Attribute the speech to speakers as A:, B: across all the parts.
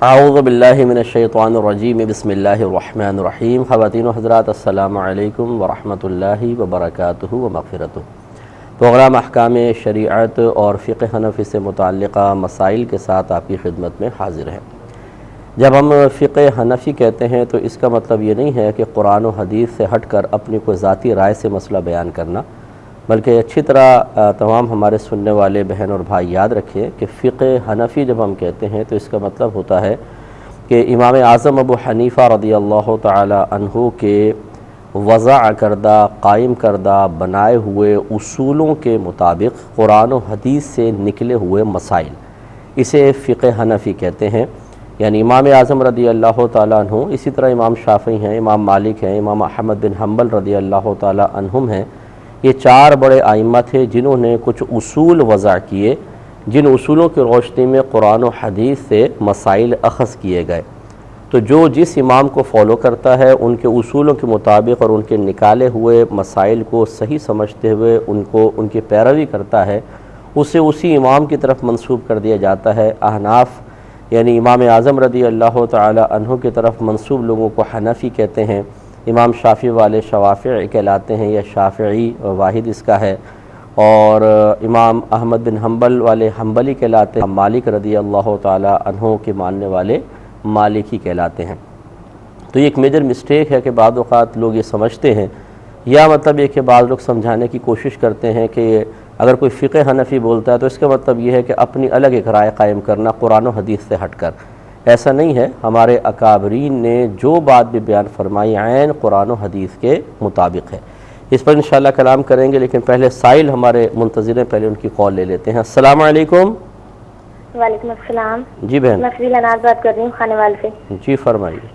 A: اعوذ باللہ من الشیطان الرجیم بسم اللہ الرحمن الرحیم۔ خواتین و حضرات السلام علیکم ورحمۃ اللہ وبرکاتہ و مغفرتہ۔ پروگرام احکام شریعت اور فقہ حنفی سے متعلقہ مسائل کے ساتھ آپ کی خدمت میں حاضر ہیں۔ جب ہم فقہ حنفی کہتے ہیں تو اس کا مطلب یہ نہیں ہے کہ قرآن و حدیث سے ہٹ کر اپنی کوئی ذاتی رائے سے مسئلہ بیان کرنا، بلکہ اچھی طرح تمام ہمارے سننے والے بہن اور بھائی یاد رکھیں کہ فقہ حنفی جب ہم کہتے ہیں تو اس کا مطلب ہوتا ہے کہ امام اعظم ابو حنیفہ رضی اللہ تعالی عنہ کے وضع کردہ، قائم کردہ، بنائے ہوئے اصولوں کے مطابق قرآن و حدیث سے نکلے ہوئے مسائل، اسے فقہ حنفی کہتے ہیں۔ یعنی امام اعظم رضی اللہ تعالیٰ عنہ، اسی طرح امام شافعی ہیں، امام مالک ہیں، امام احمد بن حنبل رضی اللہ تعالیٰ عنہم ہیں۔ یہ چار بڑے ائمہ تھے جنہوں نے کچھ اصول وضع کیے، جن اصولوں کی روشنی میں قرآن و حدیث سے مسائل اخذ کیے گئے۔ تو جو جس امام کو فالو کرتا ہے ان کے اصولوں کے مطابق اور ان کے نکالے ہوئے مسائل کو صحیح سمجھتے ہوئے ان کی پیروی کرتا ہے، اسے اسی امام کی طرف منسوب کر دیا جاتا ہے۔ احناف یعنی امام اعظم رضی اللہ تعالی عنہ کی طرف منسوب لوگوں کو حنفی کہتے ہیں۔ امام شافعی والے شوافعی کہلاتے ہیں یا شافعی واحد اس کا ہے، اور امام احمد بن حنبل والے حنبلی کہلاتے ہیں۔ مالک رضی اللہ تعالی عنہ کے ماننے والے مالکی کہلاتے ہیں۔ تو یہ ایک میجر مسٹیک ہے کہ بعض اوقات لوگ یہ سمجھتے ہیں، یا مطلب یہ کہ بعض لوگ سمجھانے کی کوشش کرتے ہیں کہ اگر کوئی فقہ حنفی بولتا ہے تو اس کا مطلب یہ ہے کہ اپنی الگ ایک رائے قائم کرنا قرآن و حدیث سے ہٹ کر۔ ایسا نہیں ہے، ہمارے اکابرین نے جو بات بھی بیان فرمائی عین قرآن و حدیث کے مطابق ہے۔ اس پر انشاءاللہ کلام کریں گے، لیکن پہلے سائل ہمارے منتظر ہیں، پہلے ان کی کال لے لیتے ہیں۔ السلام علیکم۔
B: وعلیکم السلام۔
A: جی بہن،
B: میں فضیل اناز بات کر رہی ہوں خانے وال سے۔
A: جی فرمائیے۔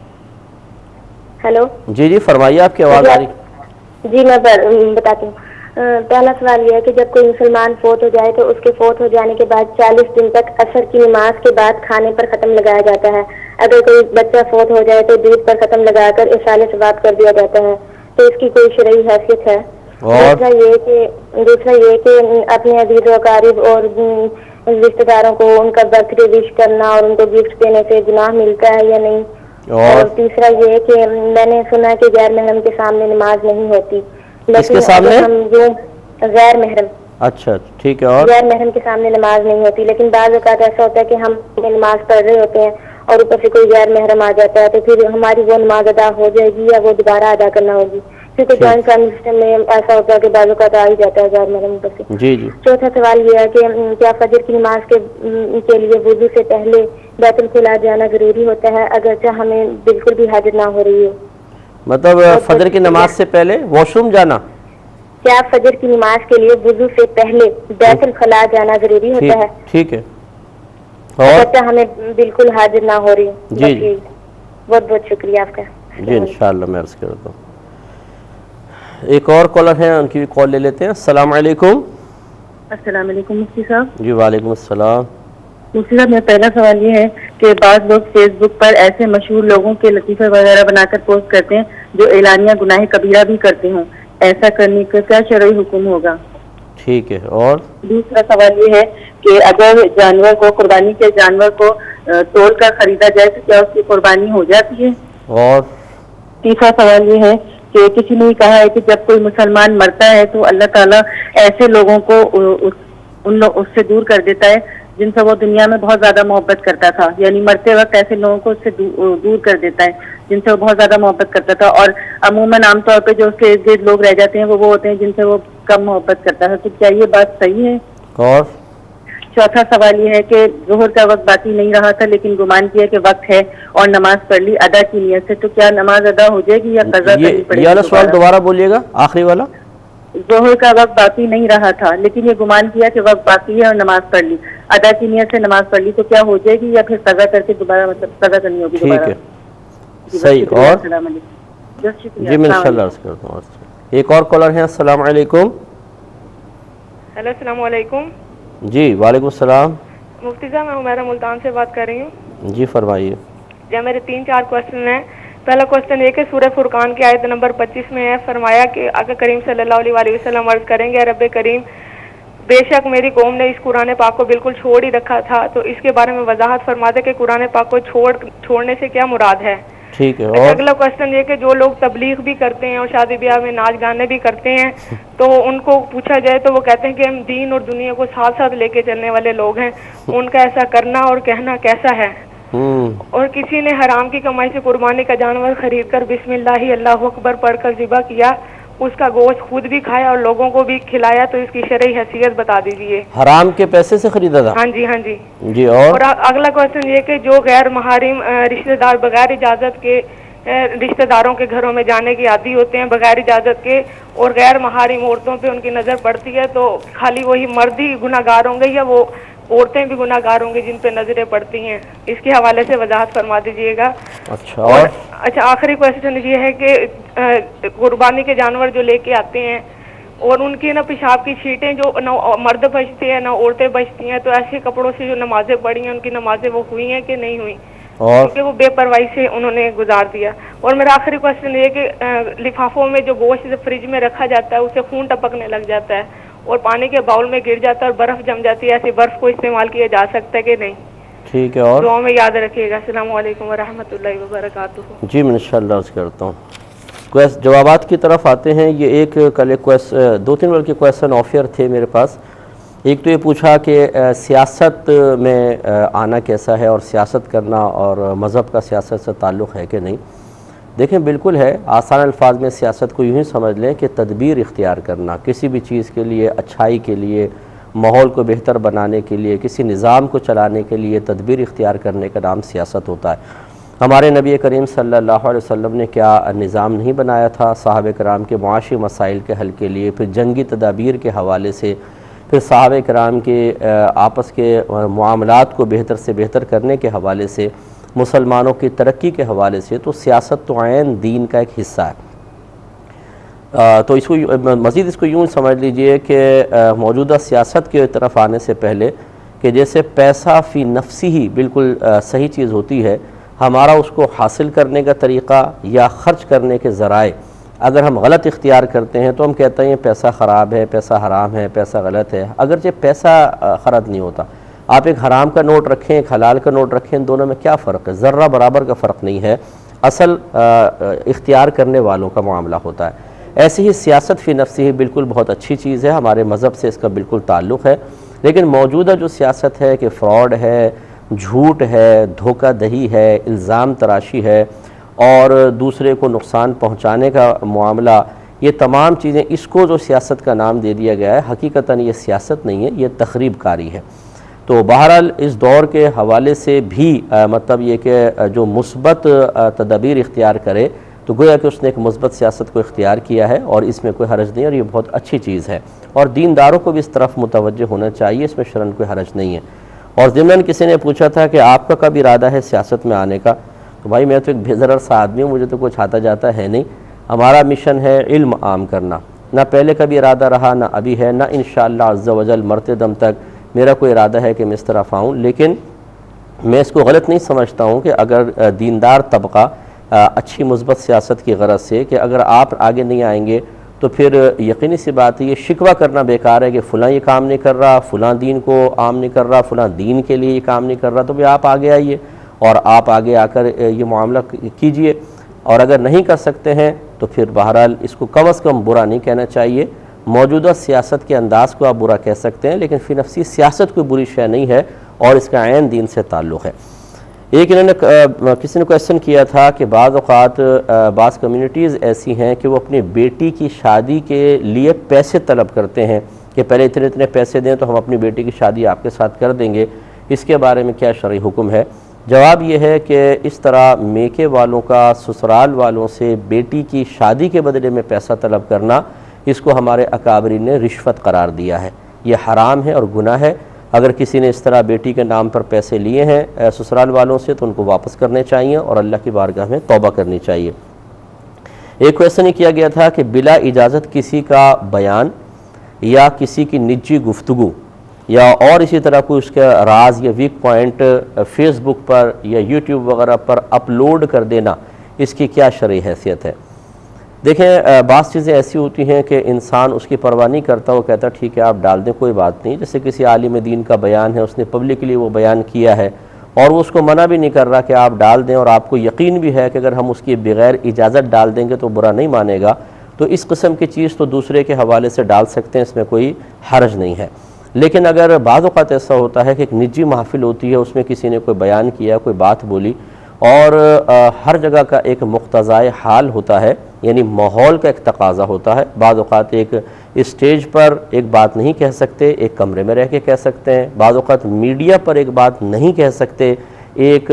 B: ہیلو
A: جی فرمائیے، آپ کی آواز آ رہی۔
B: جی میں بتاتی ہوں۔ پہلا سوال یہ ہے کہ جب کوئی مسلمان فوت ہو جائے تو اس کے فوت ہو جانے کے بعد 40 دن تک عصر کی نماز کے بعد کھانے پر ختم لگایا جاتا ہے۔ اگر کوئی بچہ فوت ہو جائے تو دودھ پر ختم لگا کر اصال ثواب کر دیا جاتا ہے، تو اس کی کوئی شرعی حیثیت ہے؟ دوسرا یہ کہ اپنے عزیز و اقارب اور رشتہ داروں کو ان کا برتھ ڈے وش کرنا اور ان کو گفٹ دینے سے گناہ ملتا ہے یا نہیں؟ اور تیسرا یہ کہ میں نے سنا ہے کہ غیر محرم کے سامنے نماز نہیں ہوتی، لیکن ہم جو غیر محرم،
A: اچھا ٹھیک ہے، اور
B: غیر محرم کے سامنے نماز نہیں ہوتی، لیکن بعض اوقات ایسا ہوتا ہے کہ ہم نماز پڑھ رہے ہوتے ہیں اور اوپر سے کوئی غیر محرم آ جاتا ہے، تو پھر ہماری وہ نماز ادا ہو جائے گی یا وہ دوبارہ ادا کرنا ہوگی؟ کیونکہ جوائنٹ فیملی سسٹم میں ایسا ہوتا ہے کہ بعض اوقات آ ہی جاتا ہے غیر محرم اوپر سے۔
A: جی
B: چوتھا سوال یہ ہے کہ کیا فجر کی نماز کے لیے وضو سے پہلے بیت الخلاء جانا ضروری ہوتا ہے اگرچہ ہمیں بالکل بھی حاجت نہ ہو رہی ہو؟
A: مطلب فجر کی نماز سے پہلے واش روم جانا؟
B: کیا فجر کی نماز کے لیے وضو سے پہلے بیت الخلاء جانا ضروری ہوتا ہے؟
A: ٹھیک ہے،
B: اگرچہ ہمیں بالکل حاجت نہ ہو رہی؟
A: جی
B: بہت بہت شکریہ آپ کا۔
A: جی انشاءاللہ میں عرض کرتا ہوں۔ ایک اور کالر ہیں، ان کی بھی کال لے لیتے ہیں۔ السلام علیکم۔
C: السلام علیکم مفتی صاحب۔
A: جی وعلیکم السلام۔
C: مفتی صاحب، میرا پہلا سوال یہ ہے کہ بعض لوگ فیس بک پر ایسے مشہور لوگوں کے لطیفے وغیرہ بنا کر پوسٹ کرتے ہیں جو اعلانیہ گناہ کبیرہ بھی کرتے ہوں، ایسا کرنے کا کیا شرعی حکم ہوگا؟
A: ٹھیک ہے، اور
C: دوسرا سوال یہ ہے کہ اگر جانور کو، قربانی کے جانور کو تول کر خریدا جائے تو کیا اس کی قربانی ہو جاتی ہے؟ اور تیسرا سوال یہ ہے کہ کسی نے کہا ہے کہ جب کوئی مسلمان مرتا ہے تو اللہ تعالیٰ ایسے لوگوں کو اس سے دور کر دیتا ہے جن سے وہ دنیا میں بہت زیادہ محبت کرتا تھا، یعنی مرتے وقت ایسے لوگوں کو اس سے دور کر دیتا ہے جن سے وہ بہت زیادہ محبت کرتا تھا، اور عموماً عام طور پہ جو اس کے ارد گرد لوگ رہ جاتے ہیں وہ ہوتے ہیں جن سے وہ کم محبت کرتا ہے، تو کیا یہ بات صحیح ہے؟ اور چوتھا سوال یہ ہے کہ ظہر کا وقت باقی نہیں رہا تھا لیکن گمان کیا کہ وقت ہے اور نماز پڑھ لی ادا کی نیت سے، تو کیا نماز ادا ہو جائے گی یا قضا کرنی پڑے گی؟
A: یہ سوال دوبارہ بولیے گا، آخری والا۔
C: ظہر کا وقت باقی نہیں رہا تھا لیکن یہ گمان کیا کہ وقت باقی ہے اور نماز پڑھ لی، ادا کی نیت سے نماز پڑھ لی، تو کیا ہو جائے گی یا پھر قضا کر کے دوبارہ قضا کرنی ہوگی دوبارہ؟
A: ٹھیک ہے، صحیح۔ اور
C: السلام علیکم۔
A: جی میں انشاءاللہ عرض کرتا ہوں۔ ایک اور کالر ہیں، السلام علیکم۔
D: ہیلو السلام علیکم۔
A: جی وعلیکم السلام۔
D: مفتی صاحب میں حمیرہ ملتان سے بات کر رہی ہوں۔
A: جی فرمائیے۔
D: جی میرے 3-4 کوشچن ہیں۔ پہلا کوشچن یہ کہ سورہ فرقان کی آیت نمبر 25 میں ہے فرمایا کہ آقا کریم صلی اللہ علیہ وسلم عرض کریں گے رب کریم بے شک میری قوم نے اس قرآن پاک کو بالکل چھوڑ ہی رکھا تھا، تو اس کے بارے میں وضاحت فرما دے کہ قرآن پاک کو چھوڑنے سے کیا مراد ہے؟
A: ٹھیک ہے.
D: اور اگلا کوشچن یہ کہ جو لوگ تبلیغ بھی کرتے ہیں اور شادی بیاہ میں ناچ گانے بھی کرتے ہیں، تو ان کو پوچھا جائے تو وہ کہتے ہیں کہ ہم دین اور دنیا کو ساتھ ساتھ لے کے چلنے والے لوگ ہیں، ان کا ایسا کرنا اور کہنا کیسا ہے؟ اور کسی نے حرام کی کمائی سے قربانی کا جانور خرید کر بسم اللہ اللہ اکبر پڑھ کر ذبح کیا، اس کا گوشت خود بھی کھایا اور لوگوں کو بھی کھلایا، تو اس کی شرعی حیثیت بتا دیجیے.
A: حرام کے پیسے سے خریدا تھا؟
D: ہاں جی ہاں جی
A: جی.
D: اور اگلا کوشچن یہ کہ جو غیر محارم رشتہ دار بغیر اجازت کے رشتہ داروں کے گھروں میں جانے کی عادی ہوتے ہیں بغیر اجازت کے، اور غیر محارم عورتوں پہ ان کی نظر پڑتی ہے، تو خالی وہی مرد ہی گناہ گار ہوں گے یا وہ عورتیں بھی گناہ گار ہوں گی جن پہ نظریں پڑتی ہیں؟ اس کے حوالے سے وضاحت فرما دیجیے گا.
A: اچھا. اور
D: اچھا آخری کوشچن یہ ہے کہ قربانی کے جانور جو لے کے آتے ہیں اور ان کی پیشاب کی چھینٹیں جو نہ مرد بچتے ہیں نہ عورتیں بچتی ہیں، تو ایسے کپڑوں سے جو نمازیں پڑھی ہیں ان کی نمازیں وہ ہوئی ہیں کہ نہیں ہوئی؟ کیونکہ وہ بے پرواہی سے انہوں نے گزار دیا. اور میرا آخری کوشچن یہ کہ لفافوں میں جو گوشت فریج میں رکھا جاتا ہے اسے خون ٹپکنے لگ جاتا ہے اور پانی کے باؤل میں گر جاتا ہے اور برف جم جاتی ہے، ایسی برف کو استعمال کیا جا سکتا ہے کہ نہیں؟
A: ٹھیک ہے. اور
D: دعاؤں میں یاد رکھیے گا. السلام علیکم ورحمۃ اللہ وبرکاتہ.
A: جی میں انشاءاللہ عرض کرتا ہوں. جوابات کی طرف آتے ہیں. یہ ایک کل دو تین بلکہ کویسچن آفر تھے میرے پاس. ایک تو یہ پوچھا کہ سیاست میں آنا کیسا ہے اور سیاست کرنا اور مذہب کا سیاست سے تعلق ہے کہ نہیں. دیکھیں بالکل ہے. آسان الفاظ میں سیاست کو یوں ہی سمجھ لیں کہ تدبیر اختیار کرنا کسی بھی چیز کے لیے، اچھائی کے لیے، ماحول کو بہتر بنانے کے لیے، کسی نظام کو چلانے کے لیے تدبیر اختیار کرنے کا نام سیاست ہوتا ہے. ہمارے نبی کریم صلی اللہ علیہ وسلم نے کیا نظام نہیں بنایا تھا صحابہ کرام کے معاشی مسائل کے حل کے لیے، پھر جنگی تدابیر کے حوالے سے، پھر صحابہ کرام کے آپس کے معاملات کو بہتر سے بہتر کرنے کے حوالے سے، مسلمانوں کی ترقی کے حوالے سے. تو سیاست تو عین دین کا ایک حصہ ہے. تو اس کو مزید اس کو یوں سمجھ لیجئے کہ موجودہ سیاست کی طرف آنے سے پہلے کہ جیسے پیسہ فی نفسی ہی بالکل صحیح چیز ہوتی ہے، ہمارا اس کو حاصل کرنے کا طریقہ یا خرچ کرنے کے ذرائع اگر ہم غلط اختیار کرتے ہیں تو ہم کہتے ہیں پیسہ خراب ہے، پیسہ حرام ہے، پیسہ غلط ہے. اگرچہ پیسہ خراب نہیں ہوتا. آپ ایک حرام کا نوٹ رکھیں، ایک حلال کا نوٹ رکھیں، ان دونوں میں کیا فرق ہے؟ ذرہ برابر کا فرق نہیں ہے. اصل اختیار کرنے والوں کا معاملہ ہوتا ہے. ایسے ہی سیاست فی نفسی ہی بالکل بہت اچھی چیز ہے، ہمارے مذہب سے اس کا بالکل تعلق ہے. لیکن موجودہ جو سیاست ہے کہ فراڈ ہے، جھوٹ ہے، دھوکہ دہی ہے، الزام تراشی ہے اور دوسرے کو نقصان پہنچانے کا معاملہ، یہ تمام چیزیں اس کو جو سیاست کا نام دے دیا گیا ہے، حقیقتاً یہ سیاست نہیں ہے، یہ تخریب کاری ہے. تو بہرحال اس دور کے حوالے سے بھی مطلب یہ کہ جو مثبت تدابیر اختیار کرے تو گویا کہ اس نے ایک مثبت سیاست کو اختیار کیا ہے اور اس میں کوئی حرج نہیں، اور یہ بہت اچھی چیز ہے. اور دینداروں کو بھی اس طرف متوجہ ہونا چاہیے، اس میں شرعاً کوئی حرج نہیں ہے. اور ضمناً کسی نے پوچھا تھا کہ آپ کا کب ارادہ ہے سیاست میں آنے کا؟ تو بھائی میں تو ایک بے ضرر سا آدمی ہوں، مجھے تو کچھ آتا جاتا ہے نہیں. ہمارا مشن ہے علم عام کرنا. نہ پہلے کبھی ارادہ رہا، نہ ابھی ہے، نہ انشاءاللہ عز و جل مرتے دم تک میرا کوئی ارادہ ہے کہ میں اس طرف آؤں. لیکن میں اس کو غلط نہیں سمجھتا ہوں کہ اگر دیندار طبقہ اچھی مثبت سیاست کی غرض سے کہ اگر آپ آگے نہیں آئیں گے تو پھر یقینی سی بات ہے یہ شکوہ کرنا بیکار ہے کہ فلاں یہ کام نہیں کر رہا، فلاں دین کو عام نہیں کر رہا، فلاں دین کے لیے یہ کام نہیں کر رہا. تو بھی آپ آگے آئیے اور آپ آگے آ کر یہ معاملہ کیجئے. اور اگر نہیں کر سکتے ہیں تو پھر بہرحال اس کو کم از کم برا نہیں کہنا چاہیے. موجودہ سیاست کے انداز کو آپ برا کہہ سکتے ہیں، لیکن فی نفسی سیاست کوئی بری شے نہیں ہے اور اس کا عین دین سے تعلق ہے. ایک انہوں نے کسی نے کویسچن کیا تھا کہ بعض اوقات بعض کمیونٹیز ایسی ہیں کہ وہ اپنی بیٹی کی شادی کے لیے پیسے طلب کرتے ہیں کہ پہلے اتنے پیسے دیں تو ہم اپنی بیٹی کی شادی آپ کے ساتھ کر دیں گے. اس کے بارے میں کیا شرعی حکم ہے؟ جواب یہ ہے کہ اس طرح میکے والوں کا سسرال والوں سے بیٹی کی شادی کے بدلے میں پیسہ طلب کرنا، اس کو ہمارے اکابرین نے رشوت قرار دیا ہے. یہ حرام ہے اور گناہ ہے. اگر کسی نے اس طرح بیٹی کے نام پر پیسے لیے ہیں سسرال والوں سے تو ان کو واپس کرنے چاہیے اور اللہ کی بارگاہ میں توبہ کرنی چاہیے. ایک کویسچن یہ کیا گیا تھا کہ بلا اجازت کسی کا بیان یا کسی کی نجی گفتگو یا اور اسی طرح کوئی اس کا راز یا ویک پوائنٹ فیس بک پر یا یوٹیوب وغیرہ پر اپلوڈ کر دینا، اس کی کیا شرعی حیثیت ہے؟ دیکھیں بعض چیزیں ایسی ہوتی ہیں کہ انسان اس کی پرواہ نہیں کرتا، وہ کہتا ٹھیک ہے آپ ڈال دیں کوئی بات نہیں، جیسے کسی عالم دین کا بیان ہے، اس نے پبلکلی وہ بیان کیا ہے اور وہ اس کو منع بھی نہیں کر رہا کہ آپ ڈال دیں، اور آپ کو یقین بھی ہے کہ اگر ہم اس کی بغیر اجازت ڈال دیں گے تو برا نہیں مانے گا، تو اس قسم کی چیز تو دوسرے کے حوالے سے ڈال سکتے ہیں، اس میں کوئی حرج نہیں ہے۔ لیکن اگر بعض اوقات ایسا ہوتا ہے کہ ایک نجی محفل ہوتی ہے، اس میں کسی نے کوئی بیان کیا، کوئی بات بولی، اور ہر جگہ کا ایک مقتضائے حال ہوتا ہے، یعنی ماحول کا ایک تقاضا ہوتا ہے۔ بعض اوقات ایک اسٹیج پر ایک بات نہیں کہہ سکتے، ایک کمرے میں رہ کے کہہ سکتے ہیں، بعض اوقات میڈیا پر ایک بات نہیں کہہ سکتے، ایک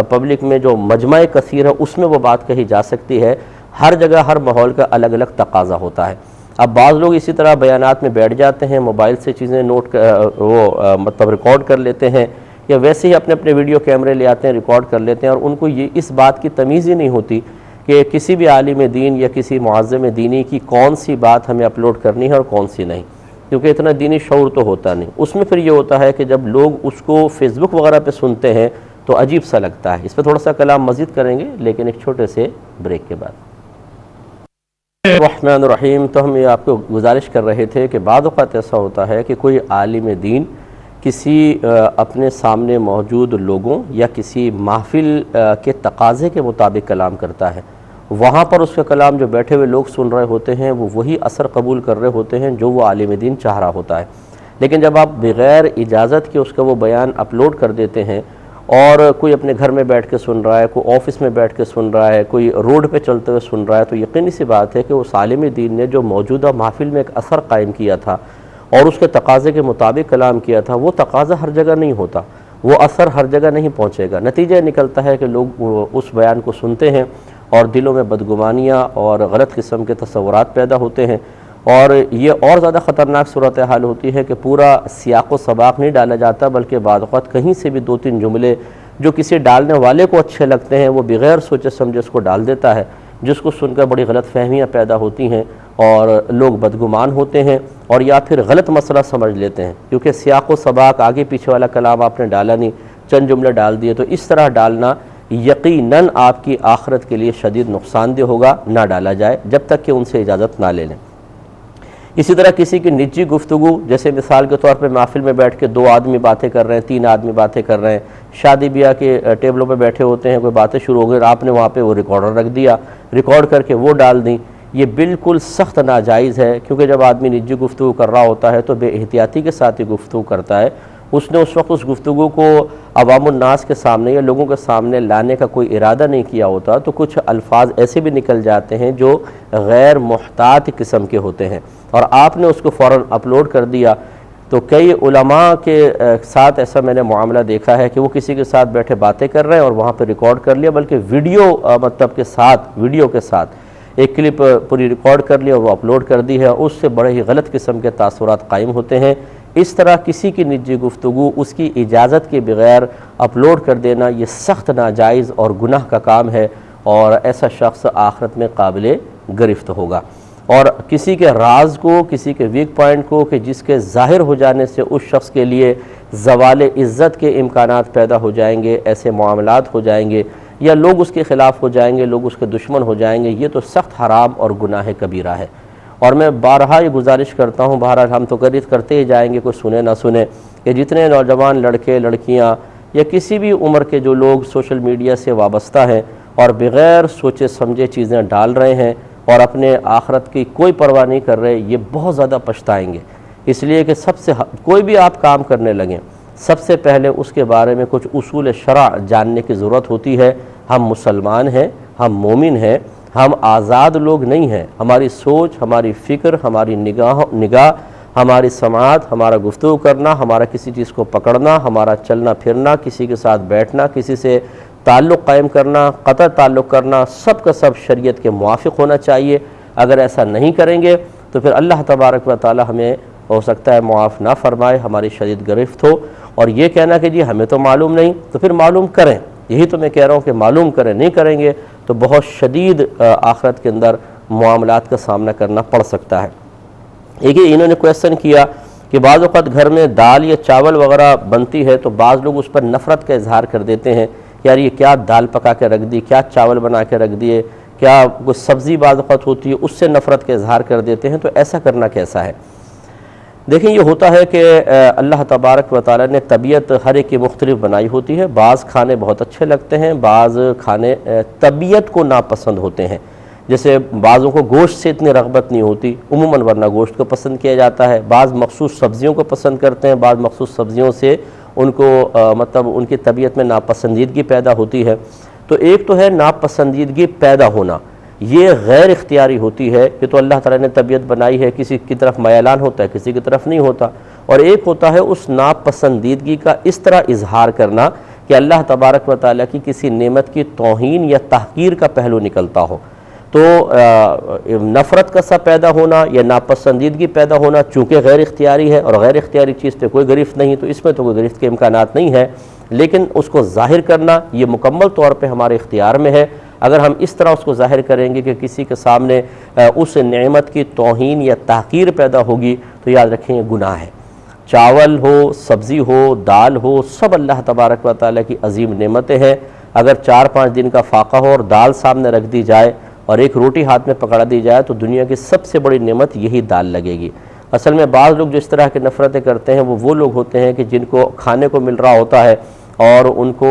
A: پبلک میں جو مجمع کثیر ہے اس میں وہ بات کہی جا سکتی ہے۔ ہر جگہ ہر ماحول کا الگ الگ تقاضا ہوتا ہے۔ اب بعض لوگ اسی طرح بیانات میں بیٹھ جاتے ہیں، موبائل سے چیزیں مطلب ریکارڈ کر لیتے ہیں، یا ویسے ہی اپنے اپنے ویڈیو کیمرے لے آتے ہیں، ریکارڈ کر لیتے ہیں، اور ان کو یہ اس بات کی تمیز ہی نہیں ہوتی کہ کسی بھی عالم دین یا کسی معظم دینی کی کون سی بات ہمیں اپلوڈ کرنی ہے اور کون سی نہیں، کیونکہ اتنا دینی شعور تو ہوتا نہیں۔ اس میں پھر یہ ہوتا ہے کہ جب لوگ اس کو فیس بک وغیرہ پہ سنتے ہیں تو عجیب سا لگتا ہے۔ اس پہ تھوڑا سا کلام مزید کریں گے لیکن ایک چھوٹے سے بریک کے بعد۔ الرحمن الرحیم، تو ہم یہ آپ کو گزارش کر رہے تھے کہ بعض اوقات ایسا ہوتا ہے کہ کوئی عالم دین کسی اپنے سامنے موجود لوگوں یا کسی محفل کے تقاضے کے مطابق کلام کرتا ہے، وہاں پر اس کا کلام جو بیٹھے ہوئے لوگ سن رہے ہوتے ہیں وہ وہی اثر قبول کر رہے ہوتے ہیں جو وہ عالم دین چاہ رہا ہوتا ہے، لیکن جب آپ بغیر اجازت کے اس کا وہ بیان اپلوڈ کر دیتے ہیں، اور کوئی اپنے گھر میں بیٹھ کے سن رہا ہے، کوئی آفس میں بیٹھ کے سن رہا ہے، کوئی روڈ پہ چلتے ہوئے سن رہا ہے، تو یقینی سی بات ہے کہ اس عالم دین نے جو موجودہ محفل میں ایک اثر قائم کیا تھا اور اس کے تقاضے کے مطابق کلام کیا تھا، وہ تقاضا ہر جگہ نہیں ہوتا، وہ اثر ہر جگہ نہیں پہنچے گا۔ نتیجہ نکلتا ہے کہ لوگ اس بیان کو سنتے ہیں اور دلوں میں بدگمانیاں اور غلط قسم کے تصورات پیدا ہوتے ہیں، اور یہ اور زیادہ خطرناک صورتحال ہوتی ہے کہ پورا سیاق و سباق نہیں ڈالا جاتا، بلکہ بعض اوقات کہیں سے بھی 2-3 جملے جو کسی ڈالنے والے کو اچھے لگتے ہیں وہ بغیر سوچے سمجھے اس کو ڈال دیتا ہے، جس کو سن کر بڑی غلط فہمیاں پیدا ہوتی ہیں اور لوگ بدگمان ہوتے ہیں، اور یا پھر غلط مسئلہ سمجھ لیتے ہیں، کیونکہ سیاق و سباق آگے پیچھے والا کلام آپ نے ڈالا نہیں، چند جملے ڈال دیے۔ تو اس طرح ڈالنا یقیناً آپ کی آخرت کے لیے شدید نقصان دہ ہوگا، نہ ڈالا جائے جب تک کہ ان سے اجازت نہ لے لیں۔ اسی طرح کسی کی نجی گفتگو، جیسے مثال کے طور پہ محفل میں بیٹھ کے 2 آدمی باتیں کر رہے ہیں، 3 آدمی باتیں کر رہے ہیں، شادی بیاہ کے ٹیبلوں پہ بیٹھے ہوتے ہیں، کوئی باتیں شروع ہو گئی، آپ نے وہاں پہ وہ ریکارڈر رکھ دیا، ریکارڈ کر کے وہ ڈال دیں، یہ بالکل سخت ناجائز ہے، کیونکہ جب آدمی نجی گفتگو کر رہا ہوتا ہے تو بے احتیاطی کے ساتھ ہی گفتگو کرتا ہے، اس نے اس وقت اس گفتگو کو عوام الناس کے سامنے یا لوگوں کے سامنے لانے کا کوئی ارادہ نہیں کیا ہوتا، تو کچھ الفاظ ایسے بھی نکل جاتے ہیں جو غیر محتاط قسم کے ہوتے ہیں، اور آپ نے اس کو فوراً اپلوڈ کر دیا۔ تو کئی علماء کے ساتھ ایسا میں نے معاملہ دیکھا ہے کہ وہ کسی کے ساتھ بیٹھے باتیں کر رہے ہیں اور وہاں پہ ریکارڈ کر لیا، بلکہ ویڈیو کے ساتھ ایک کلپ پوری ریکارڈ کر لی اور وہ اپلوڈ کر دی ہے، اس سے بڑے ہی غلط قسم کے تاثرات قائم ہوتے ہیں۔ اس طرح کسی کی نجی گفتگو اس کی اجازت کے بغیر اپلوڈ کر دینا یہ سخت ناجائز اور گناہ کا کام ہے، اور ایسا شخص آخرت میں قابل گرفت ہوگا۔ اور کسی کے راز کو، کسی کے ویک پوائنٹ کو کہ جس کے ظاہر ہو جانے سے اس شخص کے لیے زوال عزت کے امکانات پیدا ہو جائیں گے، ایسے معاملات ہو جائیں گے یا لوگ اس کے خلاف ہو جائیں گے، لوگ اس کے دشمن ہو جائیں گے، یہ تو سخت حرام اور گناہ کبیرہ ہے۔ اور میں بارہا یہ گزارش کرتا ہوں، بہرحال ہم تو کرتے ہی جائیں گے، کوئی سنے نہ سنے، کہ جتنے نوجوان لڑکے لڑکیاں یا کسی بھی عمر کے جو لوگ سوشل میڈیا سے وابستہ ہیں اور بغیر سوچے سمجھے چیزیں ڈال رہے ہیں اور اپنے آخرت کی کوئی پرواہ نہیں کر رہے، یہ بہت زیادہ پچھتائیں گے۔ اس لیے کہ کوئی بھی آپ کام کرنے لگیں، سب سے پہلے اس کے بارے میں کچھ اصول شرع جاننے کی ضرورت ہوتی ہے۔ ہم مسلمان ہیں، ہم مومن ہیں، ہم آزاد لوگ نہیں ہیں، ہماری سوچ، ہماری فکر، ہماری نگاہ، ہماری سماعت، ہمارا گفتگو کرنا، ہمارا کسی چیز کو پکڑنا، ہمارا چلنا پھرنا، کسی کے ساتھ بیٹھنا، کسی سے تعلق قائم کرنا، قطع تعلق کرنا، سب کا سب شریعت کے موافق ہونا چاہیے۔ اگر ایسا نہیں کریں گے تو پھر اللہ تبارک و تعالی ہمیں ہو سکتا ہے معاف نہ فرمائے، ہماری شدید گرفت ہو۔ اور یہ کہنا کہ جی ہمیں تو معلوم نہیں، تو پھر معلوم کریں، یہی تو میں کہہ رہا ہوں کہ معلوم کریں، نہیں کریں گے تو بہت شدید آخرت کے اندر معاملات کا سامنا کرنا پڑ سکتا ہے۔ ایک انہوں نے کویسچن کیا کہ بعض اوقات گھر میں دال یا چاول وغیرہ بنتی ہے تو بعض لوگ اس پر نفرت کا اظہار کر دیتے ہیں، یار یہ کیا دال پکا کے رکھ دی، کیا چاول بنا کے رکھ دیے، کیا کوئی سبزی بعض اوقات ہوتی ہے اس سے نفرت کا اظہار کر دیتے ہیں، تو ایسا کرنا کیسا ہے؟ دیکھیں یہ ہوتا ہے کہ اللہ تبارک و تعالیٰ نے طبیعت ہر ایک کی مختلف بنائی ہوتی ہے، بعض کھانے بہت اچھے لگتے ہیں، بعض کھانے طبیعت کو ناپسند ہوتے ہیں، جیسے بعضوں کو گوشت سے اتنی رغبت نہیں ہوتی عموماً، ورنہ گوشت کو پسند کیا جاتا ہے، بعض مخصوص سبزیوں کو پسند کرتے ہیں، بعض مخصوص سبزیوں سے ان کو مطلب ان کی طبیعت میں ناپسندیدگی پیدا ہوتی ہے۔ تو ایک تو ہے ناپسندیدگی پیدا ہونا، یہ غیر اختیاری ہوتی ہے، یہ تو اللہ تعالیٰ نے طبیعت بنائی ہے، کسی کی طرف میلان ہوتا ہے کسی کی طرف نہیں ہوتا، اور ایک ہوتا ہے اس ناپسندیدگی کا اس طرح اظہار کرنا کہ اللہ تبارک و تعالیٰ کی کسی نعمت کی توہین یا تحقیر کا پہلو نکلتا ہو۔ تو نفرت کا سا پیدا ہونا یا ناپسندیدگی پیدا ہونا چونکہ غیر اختیاری ہے، اور غیر اختیاری چیز پہ کوئی گرفت نہیں، تو اس میں تو کوئی گرفت کے امکانات نہیں ہے، لیکن اس کو ظاہر کرنا یہ مکمل طور پہ ہمارے اختیار میں ہے۔ اگر ہم اس طرح اس کو ظاہر کریں گے کہ کسی کے سامنے اس نعمت کی توہین یا تحقیر پیدا ہوگی، تو یاد رکھیں یہ گناہ ہے۔ چاول ہو، سبزی ہو، دال ہو، سب اللہ تبارک و تعالیٰ کی عظیم نعمتیں ہیں۔ اگر 4-5 دن کا فاقہ ہو اور دال سامنے رکھ دی جائے اور ایک روٹی ہاتھ میں پکڑا دی جائے تو دنیا کی سب سے بڑی نعمت یہی دال لگے گی۔ اصل میں بعض لوگ جو اس طرح کی نفرتیں کرتے ہیں وہ لوگ ہوتے ہیں کہ جن کو کھانے کو مل رہا ہوتا ہے اور ان کو